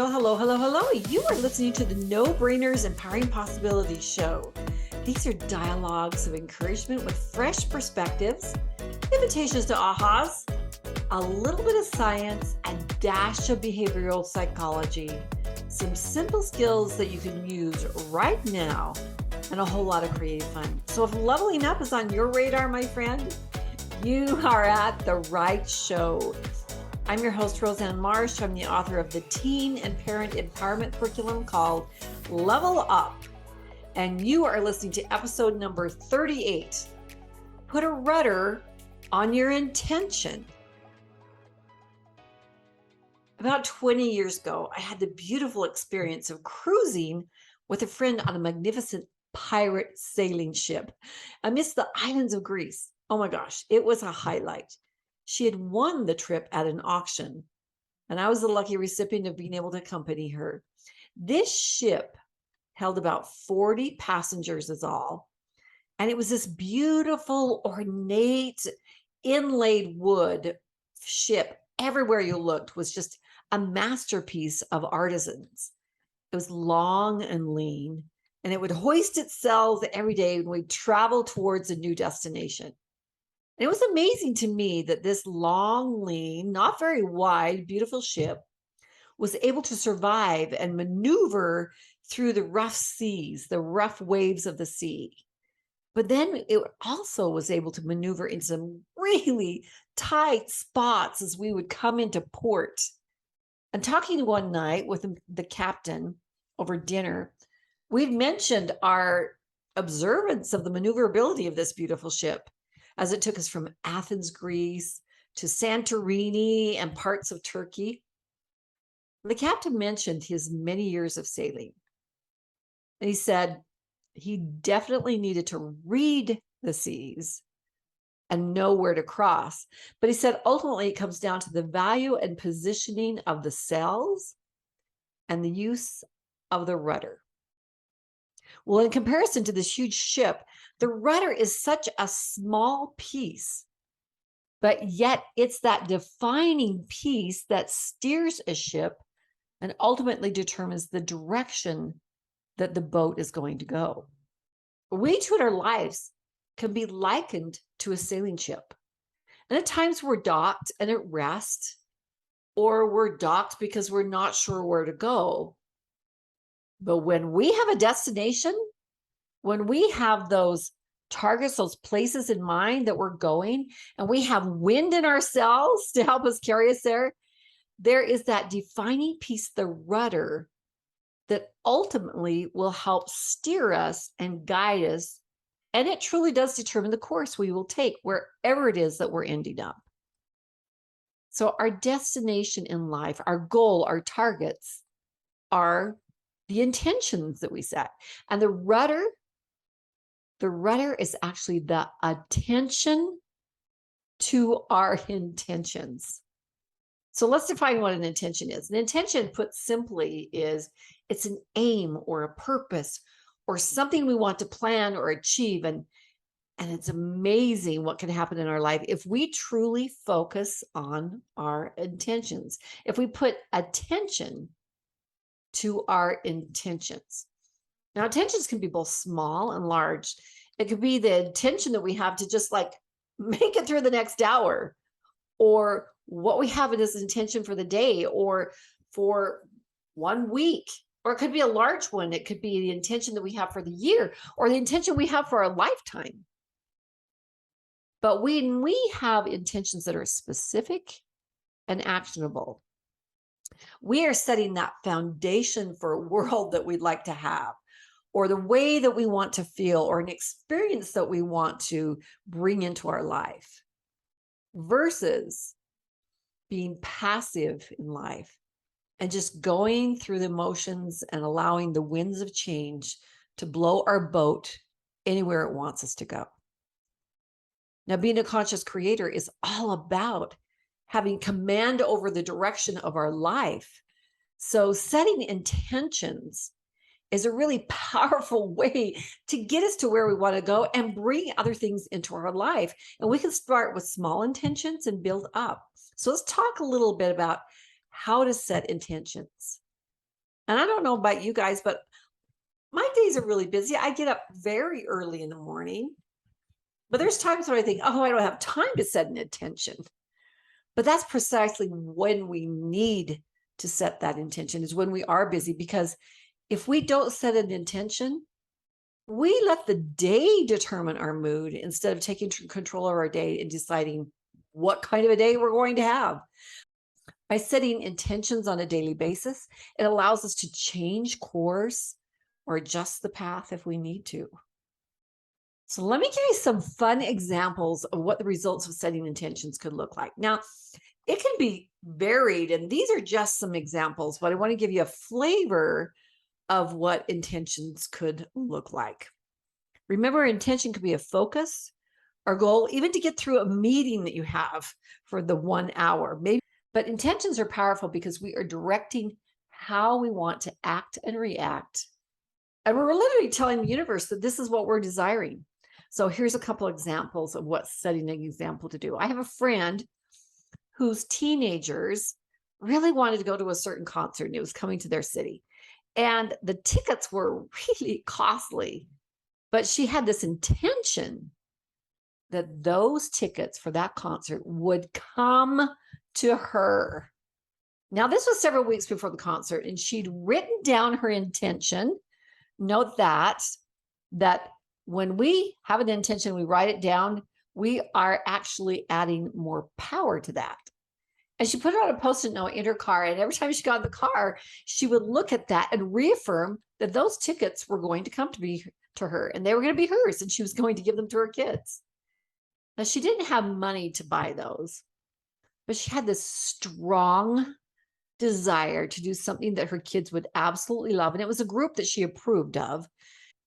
Well, hello, hello, hello. You are listening to the No Brainers Empowering Possibilities show. These are dialogues of encouragement with fresh perspectives, invitations to ahas, a little bit of science, a dash of behavioral psychology, some simple skills that you can use right now, and a whole lot of creative fun. So if leveling up is on your radar, my friend, you are at the right show. I'm your host, Roseanne Marsh. I'm the author of the teen and parent empowerment curriculum called Level Up. And you are listening to episode number 38. Put a rudder on your intention. About 20 years ago, I had the beautiful experience of cruising with a friend on a magnificent pirate sailing ship amidst the islands of Greece. Oh my gosh, it was a highlight. She had won the trip at an auction, and I was the lucky recipient of being able to accompany her. This ship held about 40 passengers is all, and it was this beautiful, ornate, inlaid wood ship. Everywhere you looked was just a masterpiece of artisans. It was long and lean, and it would hoist its sails every day when we'd travel towards a new destination. And it was amazing to me that this long, lean, not very wide, beautiful ship was able to survive and maneuver through the rough seas, the rough waves of the sea. But then it also was able to maneuver in some really tight spots as we would come into port. And talking one night with the captain over dinner, we'd mentioned our observance of the maneuverability of this beautiful ship, as it took us from Athens, Greece, to Santorini and parts of Turkey. The captain mentioned his many years of sailing. And he said he definitely needed to read the seas and know where to cross. But he said ultimately it comes down to the value and positioning of the sails and the use of the rudder. Well, in comparison to this huge ship, the rudder is such a small piece, but yet it's that defining piece that steers a ship and ultimately determines the direction that the boat is going to go. We too in our lives can be likened to a sailing ship. And at times we're docked and at rest, or we're docked because we're not sure where to go. But when we have a destination, when we have those targets, those places in mind that we're going, and we have wind in our sails to help us carry us there, there is that defining piece, the rudder, that ultimately will help steer us and guide us. And it truly does determine the course we will take wherever it is that we're ending up. So our destination in life, our goal, our targets are the intentions that we set. And the rudder is actually the attention to our intentions. So let's define what an intention is. An intention, put simply, is it's an aim or a purpose or something we want to plan or achieve. And it's amazing what can happen in our life if we truly focus on our intentions. If we put attention to our intentions. Now, intentions can be both small and large. It could be the intention that we have to just like make it through the next hour, or what we have as intention for the day or for 1 week, or it could be a large one. It could be the intention that we have for the year or the intention we have for a lifetime. But when we have intentions that are specific and actionable, we are setting that foundation for a world that we'd like to have, or the way that we want to feel, or an experience that we want to bring into our life, versus being passive in life and just going through the motions and allowing the winds of change to blow our boat anywhere it wants us to go. Now, being a conscious creator is all about having command over the direction of our life. So setting intentions is a really powerful way to get us to where we want to go and bring other things into our life. And we can start with small intentions and build up. So let's talk a little bit about how to set intentions. And I don't know about you guys, but my days are really busy. I get up very early in the morning, but there's times when I think, oh, I don't have time to set an intention. But that's precisely when we need to set that intention, is when we are busy. Because if we don't set an intention, we let the day determine our mood instead of taking control of our day and deciding what kind of a day we're going to have. By setting intentions on a daily basis, it allows us to change course or adjust the path if we need to. So let me give you some fun examples of what the results of setting intentions could look like. Now, it can be varied, and these are just some examples, but I want to give you a flavor of what intentions could look like. Remember, intention could be a focus or goal, even to get through a meeting that you have for the 1 hour. Maybe, but intentions are powerful because we are directing how we want to act and react. And we're literally telling the universe that this is what we're desiring. So here's a couple examples of what setting an example to do. I have a friend whose teenagers really wanted to go to a certain concert, and it was coming to their city. And the tickets were really costly, but she had this intention that those tickets for that concert would come to her. Now, this was several weeks before the concert, and she'd written down her intention. Note that when we have an intention, we write it down, we are actually adding more power to that. And she put it on a Post-it note in her car, and every time she got in the car, she would look at that and reaffirm that those tickets were going to come to her, and they were going to be hers, and she was going to give them to her kids. Now, she didn't have money to buy those, but she had this strong desire to do something that her kids would absolutely love. And it was a group that she approved of.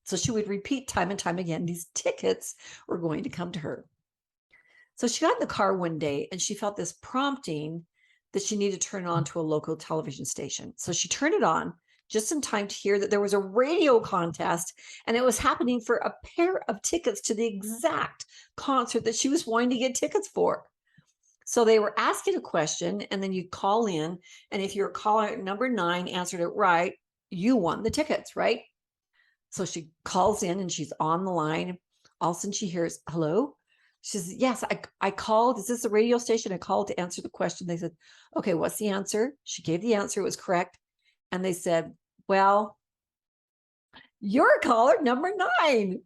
So she would repeat time and time again, these tickets were going to come to her. So she got in the car one day and she felt this prompting that she needed to turn on to a local television station. So she turned it on just in time to hear that there was a radio contest, and it was happening for a pair of tickets to the exact concert that she was wanting to get tickets for. So they were asking a question, and then you call in, and if your caller number 9 answered it right, you won the tickets, right? So she calls in and she's on the line. All of a sudden she hears, hello? She says, yes, I called. Is this a radio station? I called to answer the question. They said, okay, what's the answer? She gave the answer. It was correct. And they said, well, you're caller number 9.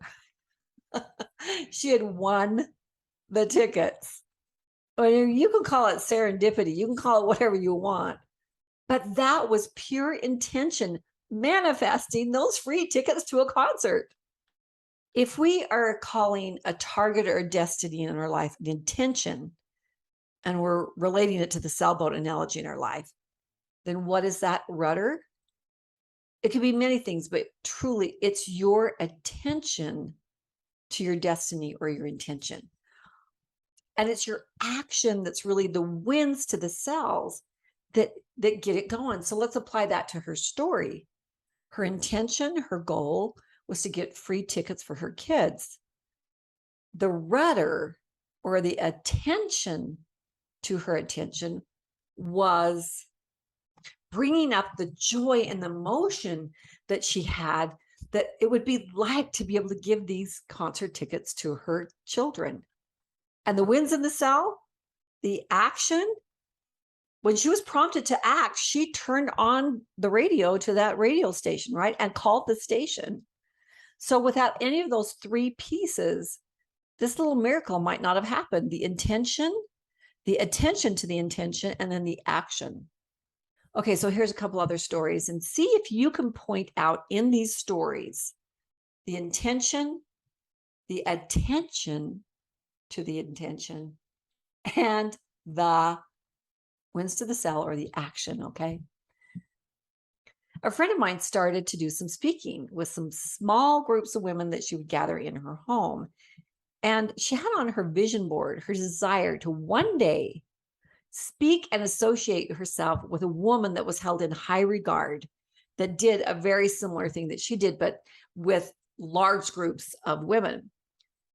She had won the tickets. You can call it serendipity. You can call it whatever you want. But that was pure intention, manifesting those free tickets to a concert. If we are calling a target or a destiny in our life an intention, and we're relating it to the sailboat analogy in our life, then what is that rudder? It could be many things, but truly it's your attention to your destiny or your intention. And it's your action that's really the winds to the sails that get it going. So let's apply that to her story. Her intention, her goal was to get free tickets for her kids. The rudder, or the attention to her attention, was bringing up the joy and the emotion that she had, that it would be like to be able to give these concert tickets to her children. And the winds in the sail, the action, when she was prompted to act, she turned on the radio to that radio station, right? And called the station. So without any of those 3 pieces, this little miracle might not have happened. The intention, the attention to the intention, and then the action. Okay, so here's a couple other stories, and see if you can point out in these stories the intention, the attention to the intention, and the winds to the sail, or the action, okay? A friend of mine started to do some speaking with some small groups of women that she would gather in her home. And she had on her vision board her desire to one day speak and associate herself with a woman that was held in high regard, that did a very similar thing that she did, but with large groups of women.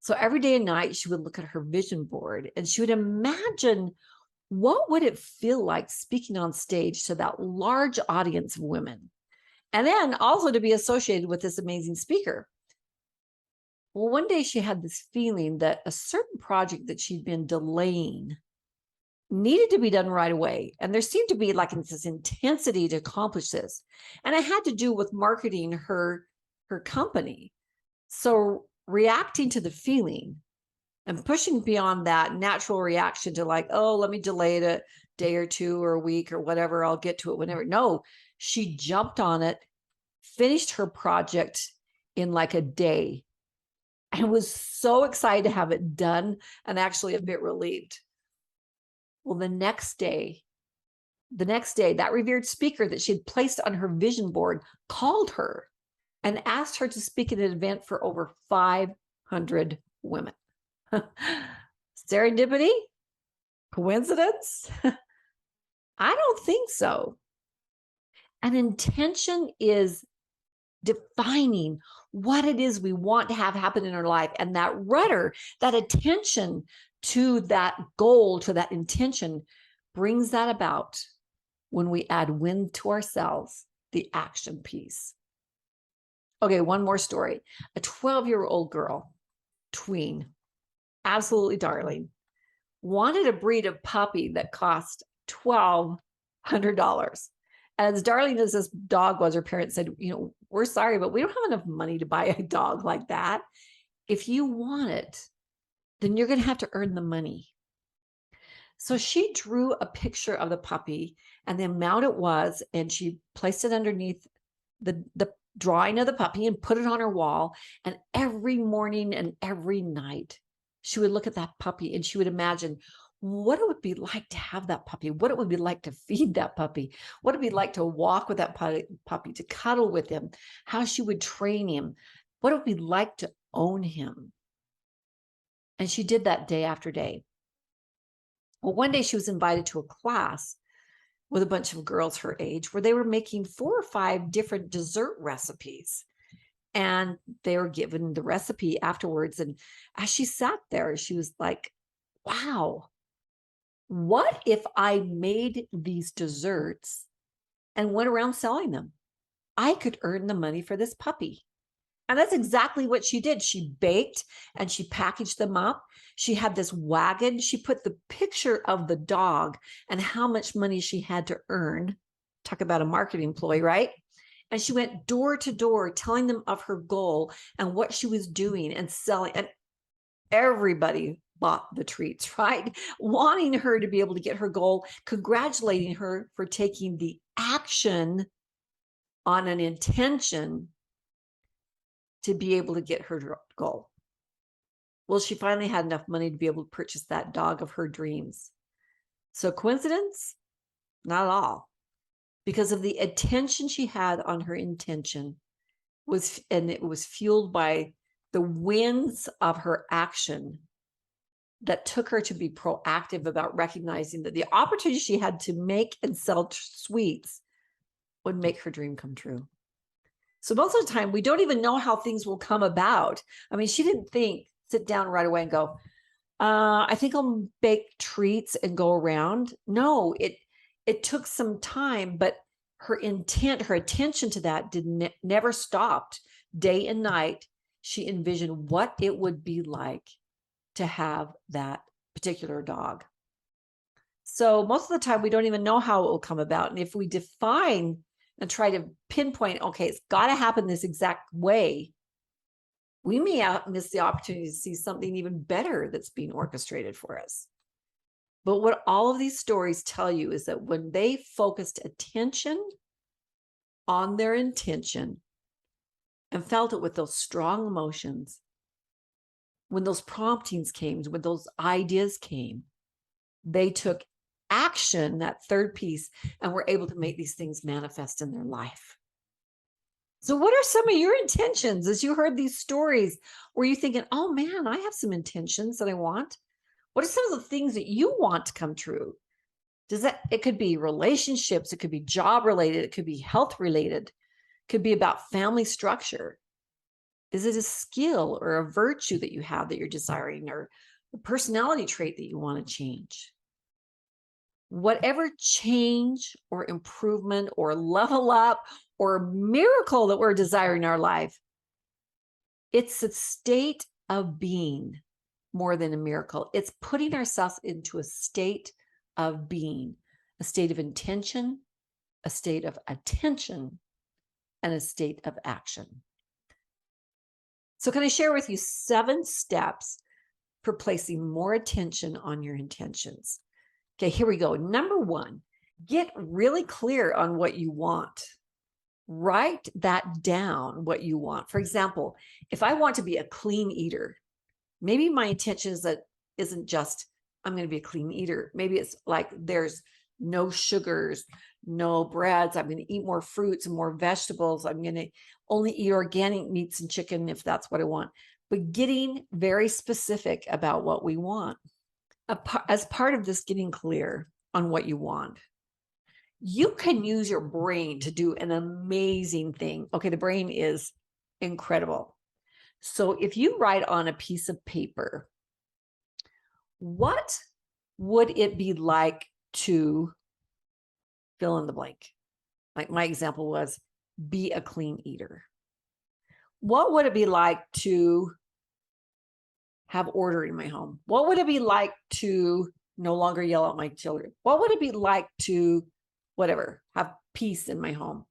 So every day and night, she would look at her vision board and she would imagine, what would it feel like speaking on stage to that large audience of women? and then also to be associated with this amazing speaker. Well, one day she had this feeling that a certain project that she'd been delaying needed to be done right away. And there seemed to be like this intensity to accomplish this. And it had to do with marketing her company. So reacting to the feeling and pushing beyond that natural reaction to like, oh, let me delay it a day or two or a week or whatever, I'll get to it whenever. No, she jumped on it, finished her project in like a day, and was so excited to have it done and actually a bit relieved. Well, the next day, that revered speaker that she had placed on her vision board called her and asked her to speak at an event for over 500 women. Serendipity? Coincidence? I don't think so. An intention is defining what it is we want to have happen in our life. And that rudder, that attention to that goal, to that intention, brings that about when we add wind to ourselves, the action piece. Okay, one more story. A 12-year-old girl, tween, absolutely darling, wanted a breed of puppy that cost $1,200. As darling as this dog was, her parents said, we're sorry, but we don't have enough money to buy a dog like that. If you want it, then you're going to have to earn the money. So she drew a picture of the puppy and the amount it was, and she placed it underneath the drawing of the puppy and put it on her wall. And every morning and every night, she would look at that puppy and she would imagine what it would be like to have that puppy, what it would be like to feed that puppy, what it would be like to walk with that puppy, to cuddle with him, how she would train him, what it would be like to own him. And she did that day after day. Well, one day she was invited to a class with a bunch of girls her age where they were making 4 or 5 different dessert recipes. And they were given the recipe afterwards. And as she sat there, she was like, wow, what if I made these desserts and went around selling them? I could earn the money for this puppy. And that's exactly what she did. She baked and she packaged them up. She had this wagon. She put the picture of the dog and how much money she had to earn. Talk about a marketing ploy, right? And she went door to door telling them of her goal and what she was doing and selling. And everybody bought the treats, right? Wanting her to be able to get her goal, congratulating her for taking the action on an intention to be able to get her goal. Well, she finally had enough money to be able to purchase that dog of her dreams. So coincidence? Not at all. Because of the attention she had on her intention, and it was fueled by the winds of her action that took her to be proactive about recognizing that the opportunity she had to make and sell sweets would make her dream come true. So most of the time, we don't even know how things will come about. I mean, she didn't sit down right away and go, I think I'll bake treats and go around. No, it took some time, but her intent, her attention to that never stopped. Day and night, she envisioned what it would be like to have that particular dog. So most of the time, we don't even know how it will come about. And if we define and try to pinpoint, okay, it's got to happen this exact way, we may miss the opportunity to see something even better that's being orchestrated for us. But what all of these stories tell you is that when they focused attention on their intention and felt it with those strong emotions, when those promptings came, when those ideas came, they took action, that third piece, and were able to make these things manifest in their life. So what are some of your intentions as you heard these stories? Were you thinking, oh man, I have some intentions that I want? What are some of the things that you want to come true? It could be relationships, it could be job related, it could be health related, it could be about family structure. Is it a skill or a virtue that you have that you're desiring, or a personality trait that you want to change? Whatever change or improvement or level up or miracle that we're desiring in our life. It's a state of being more than a miracle. It's putting ourselves into a state of being, a state of intention, a state of attention, and a state of action. So can I share with you 7 steps for placing more attention on your intentions? Okay, here we go. Number 1, get really clear on what you want. Write that down, what you want. For example, if I want to be a clean eater, maybe my intention is that isn't just I'm going to be a clean eater. Maybe it's like there's no sugars, no breads. I'm going to eat more fruits and more vegetables. I'm going to only eat organic meats and chicken if that's what I want. But getting very specific about what we want. As part of this getting clear on what you want, you can use your brain to do an amazing thing. Okay, the brain is incredible. So if you write on a piece of paper, what would it be like to fill in the blank? Like my example was, be a clean eater. What would it be like to have order in my home? What would it be like to no longer yell at my children? What would it be like to whatever, have peace in my home?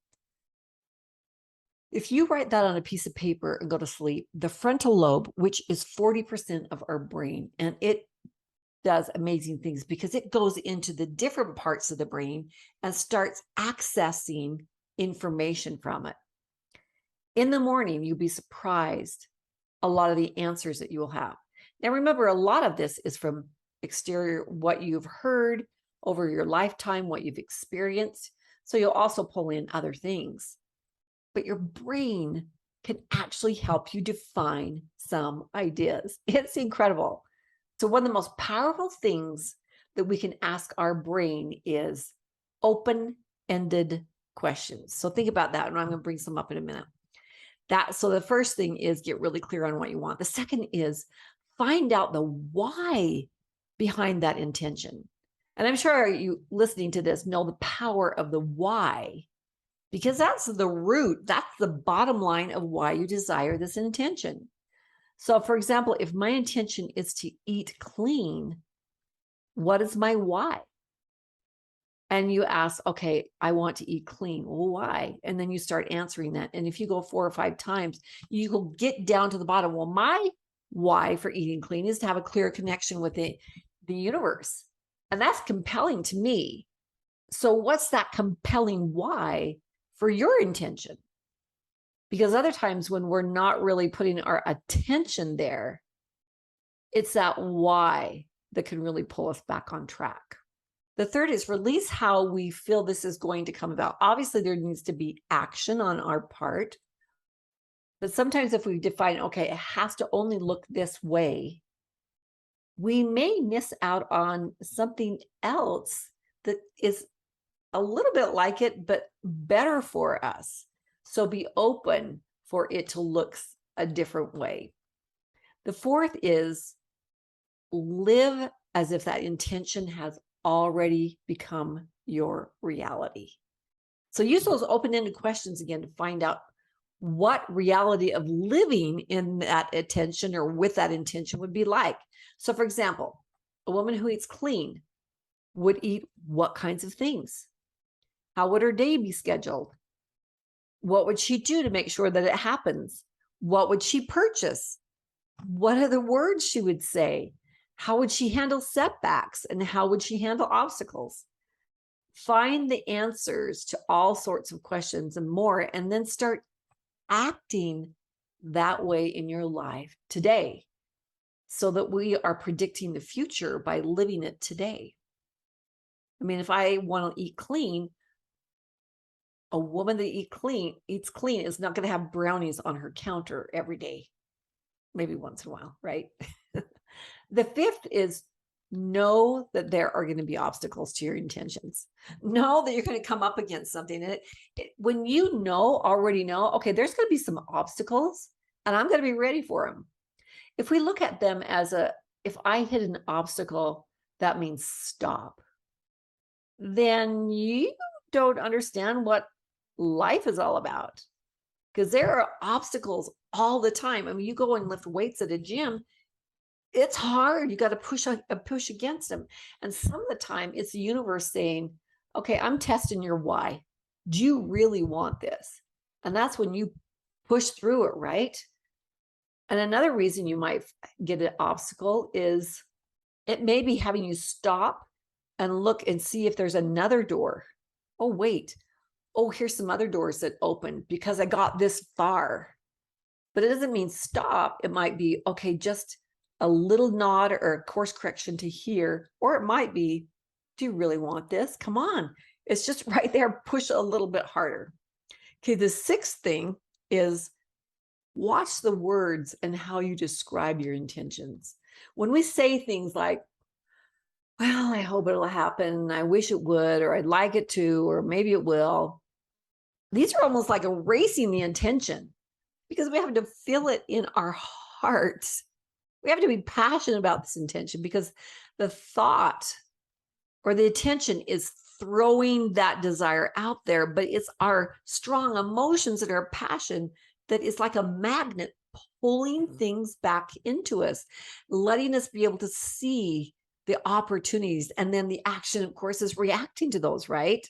If you write that on a piece of paper and go to sleep, the frontal lobe, which is 40% of our brain, and it does amazing things because it goes into the different parts of the brain and starts accessing information from it. In the morning, you'll be surprised a lot of the answers that you will have. Now, remember, a lot of this is from exterior, what you've heard over your lifetime, what you've experienced. So you'll also pull in other things. But your brain can actually help you define some ideas. It's incredible. So one of the most powerful things that we can ask our brain is open-ended questions. So think about that, and I'm going to bring some up in a minute. So the first thing is get really clear on what you want. The second is find out the why behind that intention. And I'm sure you listening to this know the power of the why, because that's the root, that's the bottom line of why you desire this intention. So for example, if my intention is to eat clean, what is my why? And you ask, okay, I want to eat clean. Well, why? And then you start answering that. And if you go 4 or 5 times, you will get down to the bottom. Well, my why for eating clean is to have a clear connection with the universe. And that's compelling to me. So what's that compelling why for your intention? Because other times when we're not really putting our attention there, it's that why that can really pull us back on track. The third is release how we feel this is going to come about. Obviously, there needs to be action on our part. But sometimes if we define, okay, it has to only look this way, we may miss out on something else that is a little bit like it, but better for us. So be open for it to look a different way. The fourth is live as if that intention has already become your reality. So use those open-ended questions again to find out what reality of living in that intention or with that intention would be like. So for example, a woman who eats clean would eat what kinds of things? How would her day be scheduled? What would she do to make sure that it happens? What would she purchase? What are the words she would say? How would she handle setbacks? And how would she handle obstacles? Find the answers to all sorts of questions and more, and then start acting that way in your life today so that we are predicting the future by living it today. I mean, if I want to eat clean, a woman that eats clean is not going to have brownies on her counter every day, maybe once in a while, right? The fifth is know that there are going to be obstacles to your intentions. Know that you're going to come up against something. And when you already know, okay, there's going to be some obstacles and I'm going to be ready for them. If we look at them as if I hit an obstacle, that means stop. Then you don't understand what life is all about. Because there are obstacles all the time. I mean, you go and lift weights at a gym, it's hard. You got to push against them. And some of the time it's the universe saying, okay, I'm testing your why. Do you really want this? And that's when you push through it, right? And another reason you might get an obstacle is it may be having you stop and look and see if there's another door. Oh, wait. Oh, here's some other doors that open because I got this far. But it doesn't mean stop. It might be, okay, just a little nod or a course correction to here. Or it might be, do you really want this? Come on. It's just right there. Push a little bit harder. Okay, the sixth thing is watch the words and how you describe your intentions. When we say things like, well, I hope it'll happen, I wish it would, or I'd like it to, or maybe it will, these are almost like erasing the intention because we have to feel it in our hearts. We have to be passionate about this intention because the thought or the attention is throwing that desire out there, but it's our strong emotions and our passion that is like a magnet pulling things back into us, letting us be able to see the opportunities. And then the action, of course, is reacting to those, right?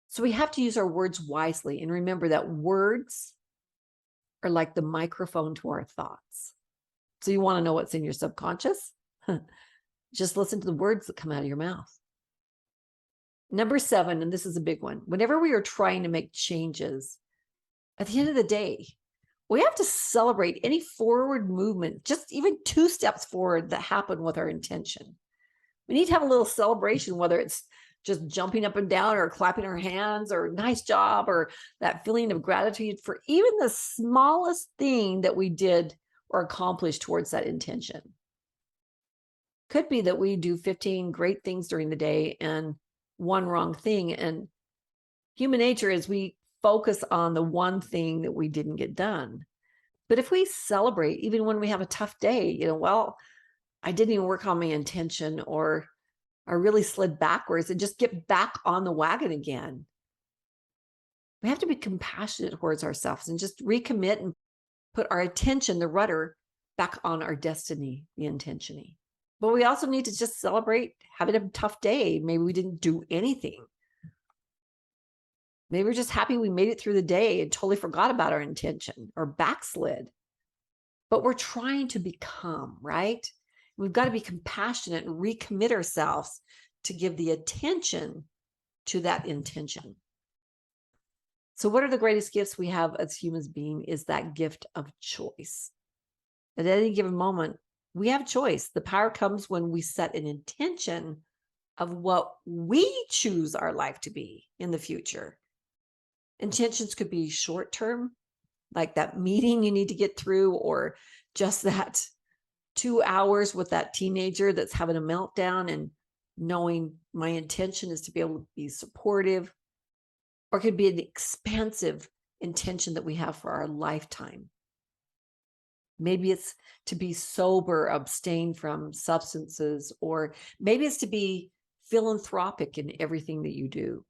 So we have to use our words wisely and remember that words are like the microphone to our thoughts. So you want to know what's in your subconscious? Just listen to the words that come out of your mouth. Number 7, and this is a big one. Whenever we are trying to make changes, at the end of the day, we have to celebrate any forward movement, just even 2 steps forward that happen with our intention. We need to have a little celebration, whether it's just jumping up and down or clapping our hands or nice job or that feeling of gratitude for even the smallest thing that we did or accomplished towards that intention. Could be that we do 15 great things during the day and 1 wrong thing. And human nature is we focus on the one thing that we didn't get done. But if we celebrate, even when we have a tough day, well, I didn't even work on my intention, or I really slid backwards, and just get back on the wagon again. We have to be compassionate towards ourselves and just recommit and put our attention, the rudder, back on our destiny, the intention. But we also need to just celebrate having a tough day. Maybe we didn't do anything. Maybe we're just happy we made it through the day and totally forgot about our intention or backslid. But we're trying to become, right? We've got to be compassionate and recommit ourselves to give the attention to that intention. So what are the greatest gifts we have as humans being is that gift of choice. At any given moment, we have choice. The power comes when we set an intention of what we choose our life to be in the future. Intentions could be short-term, like that meeting you need to get through, or just that 2 hours with that teenager that's having a meltdown and knowing my intention is to be able to be supportive. Or it could be an expansive intention that we have for our lifetime. Maybe it's to be sober, abstain from substances, or maybe it's to be philanthropic in everything that you do.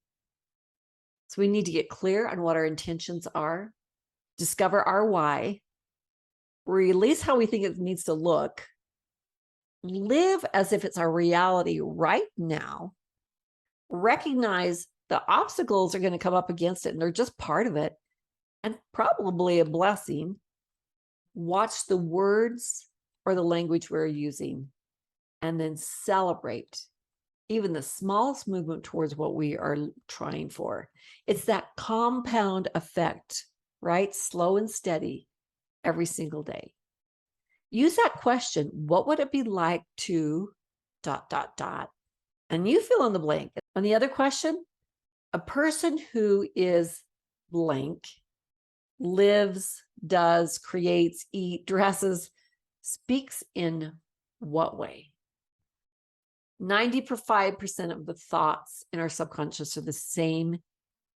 So we need to get clear on what our intentions are, discover our why, release how we think it needs to look, live as if it's our reality right now, recognize the obstacles are going to come up against it and they're just part of it and probably a blessing. Watch the words or the language we're using and then celebrate even the smallest movement towards what we are trying for. It's that compound effect, right? Slow and steady every single day. Use that question, what would it be like to ... And you fill in the blank. And the other question, a person who is blank lives, does, creates, eat, dresses, speaks in what way? 95% of the thoughts in our subconscious are the same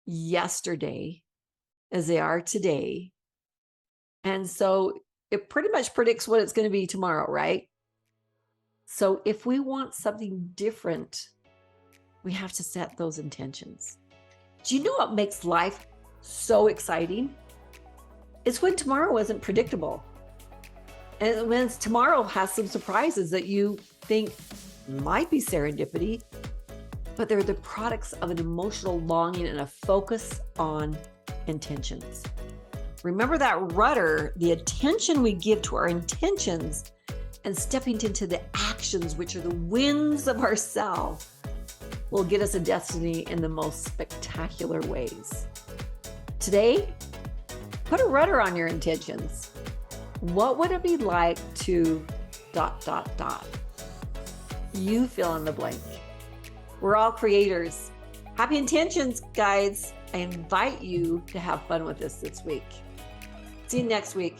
yesterday as they are today. And so it pretty much predicts what it's going to be tomorrow, right? So if we want something different, we have to set those intentions. Do you know what makes life so exciting is when tomorrow isn't predictable. And when tomorrow has some surprises that you think might be serendipity, but they're the products of an emotional longing and a focus on intentions. Remember that rudder, the attention we give to our intentions and stepping into the actions, which are the winds of ourselves, will get us a destiny in the most spectacular ways. Today, put a rudder on your intentions. What would it be like to ... You fill in the blank. We're all creators. Happy intentions, guys. I invite you to have fun with this week. See you next week.